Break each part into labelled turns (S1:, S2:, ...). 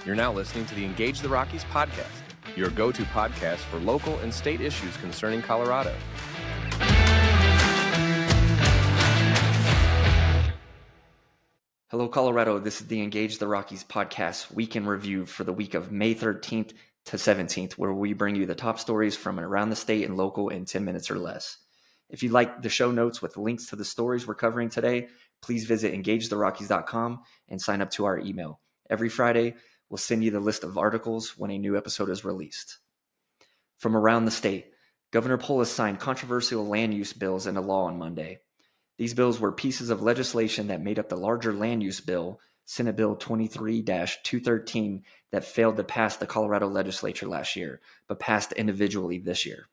S1: You're now listening to the Engage the Rockies podcast, your go-to podcast for local and state issues concerning Colorado.
S2: Hello, Colorado. This is the Engage the Rockies podcast week in review for the week of May 13th to 17th, where we bring you the top stories from around the state and local in 10 minutes or less. If you'd like the show notes with links to the stories we're covering today, please visit engagetherockies.com and sign up to our email. Every Friday, we'll send you the list of articles when a new episode is released. From around the state, Governor Polis signed controversial land use bills into law on Monday. These bills were pieces of legislation that made up the larger land use bill, Senate Bill 23-213, that failed to pass the Colorado legislature last year, but passed individually this year.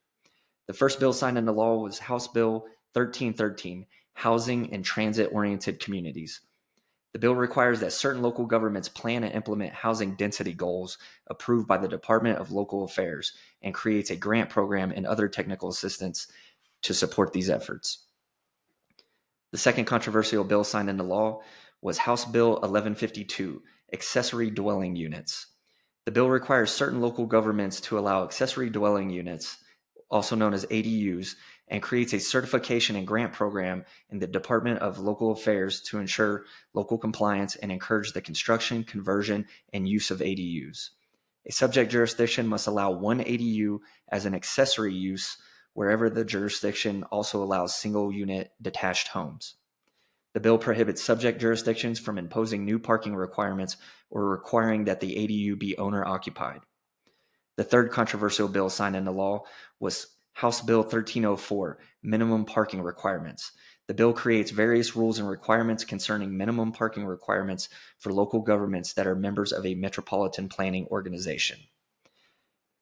S2: The first bill signed into law was House Bill 1313, Housing and Transit-Oriented Communities. The bill requires that certain local governments plan and implement housing density goals approved by the Department of Local Affairs and creates a grant program and other technical assistance to support these efforts. The second controversial bill signed into law was House Bill 1152, Accessory Dwelling Units. The bill requires certain local governments to allow accessory dwelling units, also known as ADUs, and creates a certification and grant program in the Department of Local Affairs to ensure local compliance and encourage the construction, conversion, and use of ADUs. A subject jurisdiction must allow one ADU as an accessory use wherever the jurisdiction also allows single-unit detached homes. The bill prohibits subject jurisdictions from imposing new parking requirements or requiring that the ADU be owner-occupied. The third controversial bill signed into law was House Bill 1304, Minimum Parking Requirements. The bill creates various rules and requirements concerning minimum parking requirements for local governments that are members of a metropolitan planning organization.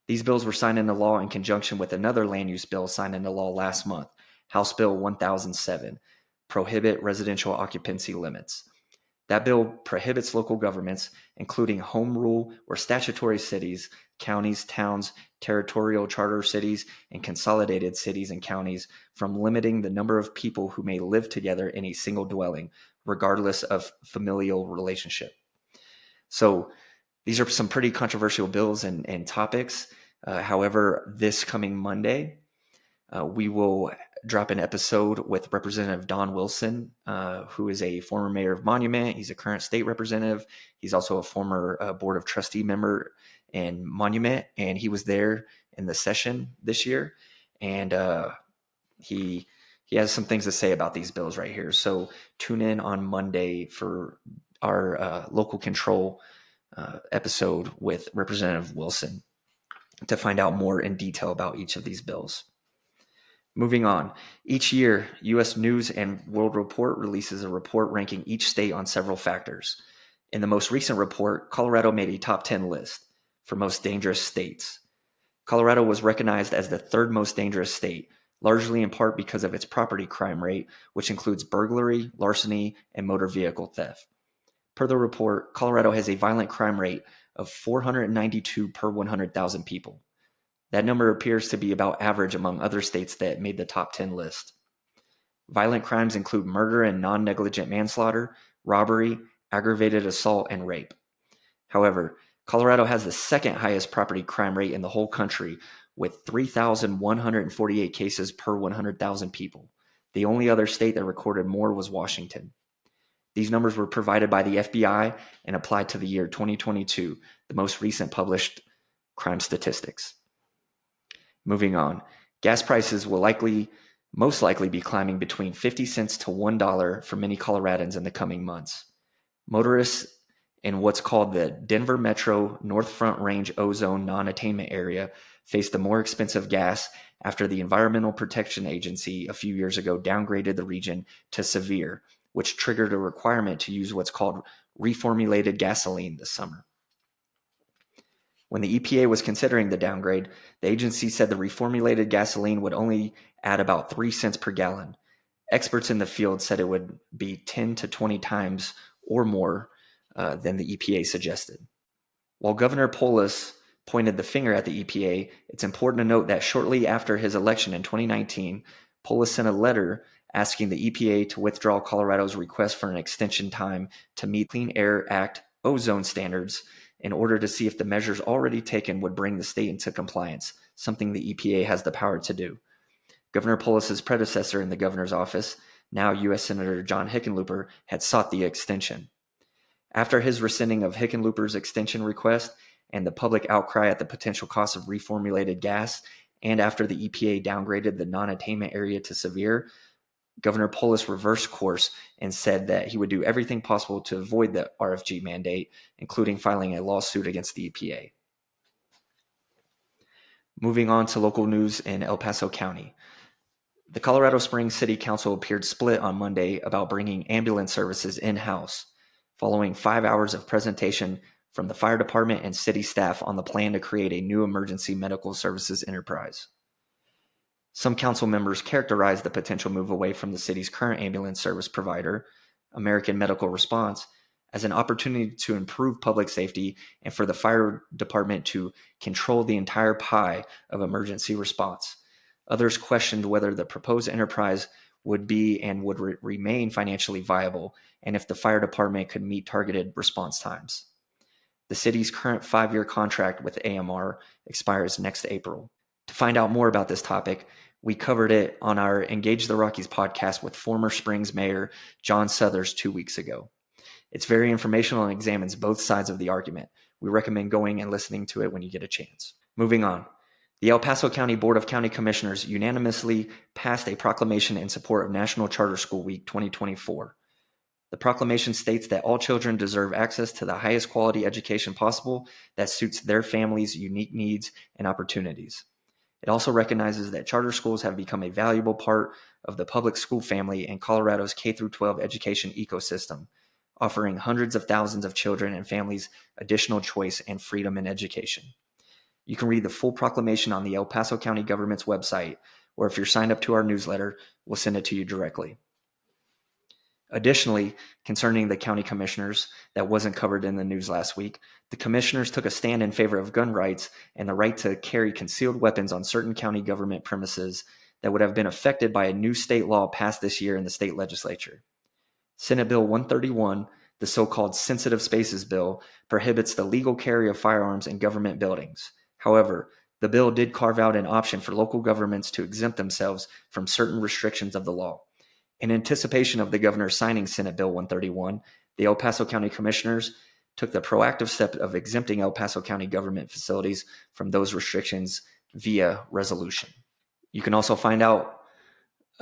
S2: These bills were signed into law in conjunction with another land use bill signed into law last month, House Bill 1007, Prohibit Residential Occupancy Limits. That bill prohibits local governments, including home rule or statutory cities, counties, towns, territorial charter cities, and consolidated cities and counties, from limiting the number of people who may live together in a single dwelling, regardless of familial relationship. So these are some pretty controversial bills and topics. However, this coming Monday, we will drop an episode with Representative Don Wilson, who is a former mayor of Monument. He's a current state representative. He's also a former Board of Trustee member in Monument, and he was there in the session this year. And he has some things to say about these bills right here. So tune in on Monday for our local control episode with Representative Wilson to find out more in detail about each of these bills. Moving on, each year, U.S. News and World Report releases a report ranking each state on several factors. In the most recent report, Colorado made a top 10 list for most dangerous states. Colorado was recognized as the third most dangerous state, largely in part because of its property crime rate, which includes burglary, larceny, and motor vehicle theft. Per the report, Colorado has a violent crime rate of 492 per 100,000 people. That number appears to be about average among other states that made the top 10 list. Violent crimes include murder and non-negligent manslaughter, robbery, aggravated assault, and rape. However, Colorado has the second highest property crime rate in the whole country, with 3,148 cases per 100,000 people. The only other state that recorded more was Washington. These numbers were provided by the FBI and applied to the year 2022, the most recent published crime statistics. Moving on, gas prices will most likely be climbing between 50 cents to $1 for many Coloradans in the coming months. Motorists in what's called the Denver Metro North Front Range Ozone non-attainment area faced the more expensive gas after the Environmental Protection Agency a few years ago downgraded the region to severe, which triggered a requirement to use what's called reformulated gasoline this summer. When the EPA was considering the downgrade, the agency said the reformulated gasoline would only add about 3 cents per gallon. Experts in the field said it would be 10 to 20 times or more than the EPA suggested. While Governor Polis pointed the finger at the EPA, it's important to note that shortly after his election in 2019, Polis sent a letter asking the EPA to withdraw Colorado's request for an extension time to meet Clean Air Act ozone standards in order to see if the measures already taken would bring the state into compliance, something the EPA has the power to do. Governor Polis's predecessor in the governor's office, now U.S. Senator John Hickenlooper, had sought the extension. After his rescinding of Hickenlooper's extension request and the public outcry at the potential cost of reformulated gas, and after the EPA downgraded the non-attainment area to severe, Governor Polis reversed course and said that he would do everything possible to avoid the RFG mandate, including filing a lawsuit against the EPA. Moving on to local news in El Paso County. The Colorado Springs City Council appeared split on Monday about bringing ambulance services in-house, following 5 hours of presentation from the fire department and city staff on the plan to create a new emergency medical services enterprise. Some council members characterized the potential move away from the city's current ambulance service provider, American Medical Response, as an opportunity to improve public safety and for the fire department to control the entire pie of emergency response. Others questioned whether the proposed enterprise would be and would remain financially viable, and if the fire department could meet targeted response times. The city's current 5-year contract with AMR expires next April. To find out more about this topic, we covered it on our Engage the Rockies podcast with former Springs Mayor John Suthers 2 weeks ago. It's very informational and examines both sides of the argument. We recommend going and listening to it when you get a chance. Moving on. The El Paso County Board of County Commissioners unanimously passed a proclamation in support of National Charter School Week 2024. The proclamation states that all children deserve access to the highest quality education possible that suits their families' unique needs and opportunities. It also recognizes that charter schools have become a valuable part of the public school family and Colorado's K-12 education ecosystem, offering hundreds of thousands of children and families additional choice and freedom in education. You can read the full proclamation on the El Paso County government's website, or if you're signed up to our newsletter, we'll send it to you directly. Additionally, concerning the county commissioners that wasn't covered in the news last week, the commissioners took a stand in favor of gun rights and the right to carry concealed weapons on certain county government premises that would have been affected by a new state law passed this year in the state legislature. Senate Bill 131, the so-called Sensitive Spaces Bill, prohibits the legal carry of firearms in government buildings. However, the bill did carve out an option for local governments to exempt themselves from certain restrictions of the law. In anticipation of the governor signing Senate Bill 131, the El Paso County Commissioners took the proactive step of exempting El Paso County government facilities from those restrictions via resolution. You can also find out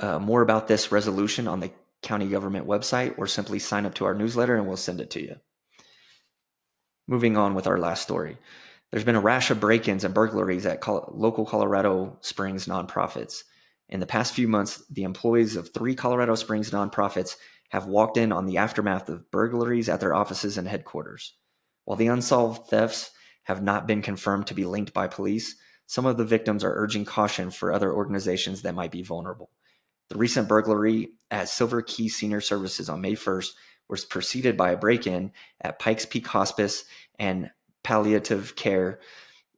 S2: more about this resolution on the county government website, or simply sign up to our newsletter and we'll send it to you. Moving on with our last story. There's been a rash of break-ins and burglaries at local Colorado Springs nonprofits. In the past few months, the employees of 3 Colorado Springs nonprofits have walked in on the aftermath of burglaries at their offices and headquarters. While the unsolved thefts have not been confirmed to be linked by police, some of the victims are urging caution for other organizations that might be vulnerable. The recent burglary at Silver Key Senior Services on May 1st was preceded by a break-in at Pikes Peak Hospice and Palliative Care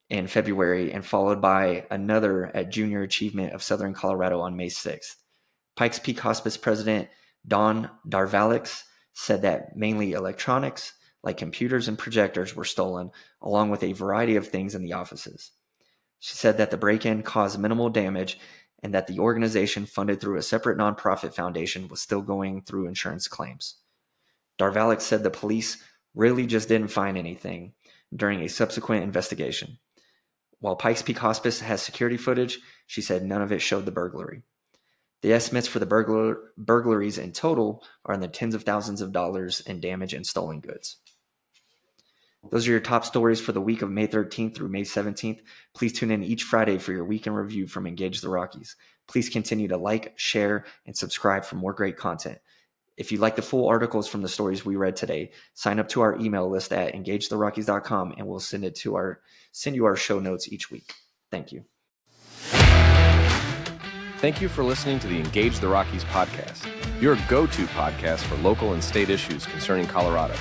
S2: in February, and followed by another at Junior Achievement of Southern Colorado on May 6th. Pikes Peak Hospice President Dawn Darvalix said that mainly electronics, like computers and projectors, were stolen, along with a variety of things in the offices. She said that the break-in caused minimal damage and that the organization, funded through a separate nonprofit foundation, was still going through insurance claims. Darvalix said the police really just didn't find anything during a subsequent investigation. While Pikes Peak Hospice has security footage, she said none of it showed the burglary. The estimates for the burglaries in total are in the tens of thousands of dollars in damage and stolen goods. Those are your top stories for the week of May 13th through May 17th. Please tune in each Friday for your week in review from Engage the Rockies. Please continue to like, share, and subscribe for more great content. If you'd like the full articles from the stories we read today, sign up to our email list at engagetherockies.com and we'll send you our show notes each week. Thank you.
S1: Thank you for listening to the Engage the Rockies podcast, your go-to podcast for local and state issues concerning Colorado.